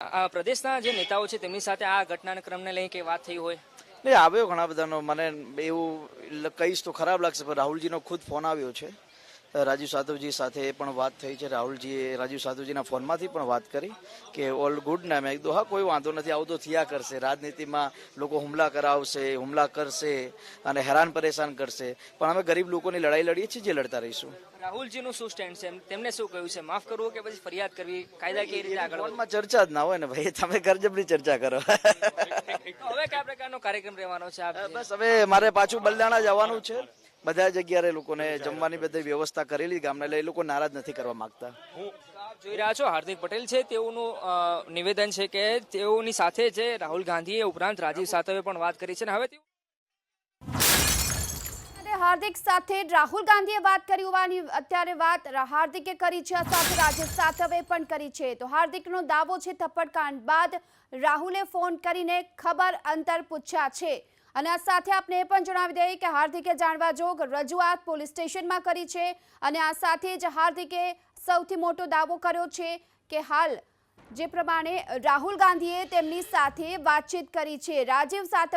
પ્રદેશના જે નેતાઓ છે તેમની સાથે આ ઘટનાના ક્રમને લઈ કે વાત થઈ હોય? નહીં, આવ્યો ઘણા બધાનો. મને એવું કહીશ તો ખરાબ લાગશે, પણ રાહુલજીનો ખુદ ફોન આવ્યો છે. રાજીવ સાતવજી સાથે પણ વાત થઈ છે. રાહુલજીએ રાજીવ સાતવજીના ફોનમાંથી પણ વાત કરી કે ઓલ ગુડ ને. મેં કીધું હા, કોઈ વાંધો નથી, આવું તો થયા કરશે. રાજનીતિમાં લોકો હુમલા કરાવશે, હુમલા કરશે અને હેરાન પરેશાન કરશે, પણ અમે ગરીબ લોકોની લડાઈ લડીએ છીએ, જે લડતા રહીશું. રાહુલજીનું શું સ્ટેન્ડ છે? તેમને શું કહ્યું છે? માફ કરવું કે પછી ફરિયાદ કરવી? કાયદાકીય રીતે આગળ વધવું? ફોનમાં ચર્ચા જ ના હોય ને ભાઈ, તમે ગરજબની ચર્ચા કરો. તો હવે કયા પ્રકારનો કાર્યક્રમ રહેવાનો છે? બસ હવે મારે પાછું બલદાણા જવાનું છે. બધા જગ્યાએ લોકોને જમવાની બધી વ્યવસ્થા કરેલી ગામને, એટલે એ લોકો નારાજ નથી કરવા માંગતા. આપ જોઈ રહ્યા છો, હાર્દિક પટેલ છે, તેઓનું નિવેદન છે કે તેઓની સાથે જે રાહુલ ગાંધીએ ઉપરાંત રાજીવ સાતવે પણ વાત કરી છે ને હવે હાર્દિક સાથે રાહુલ ગાંધીએ વાત કરી હોવાની અત્યારે વાત હાર્દિકે કરી છે, સાથે રાજીવ સાતવે પણ કરી છે. તો હાર્દિકનો દાવો છે થપ્પડકાંડ બાદ રાહુલે ફોન કરીને ખબર અંતર પૂછ્યા છે. અને આ સાથે આપને એ પણ જણાવી દઈએ કે હાર્દિકે જાણવા જોગ રજૂઆત પોલીસ સ્ટેશનમાં કરી છે. અને આ સાથે જ હાર્દિકે સૌથી મોટો દાવો કર્યો છે કે હાલ જે પ્રમાણે રાહુલ ગાંધીએ તેમની સાથે વાતચીત કરી છે. રાજીવ સાતવ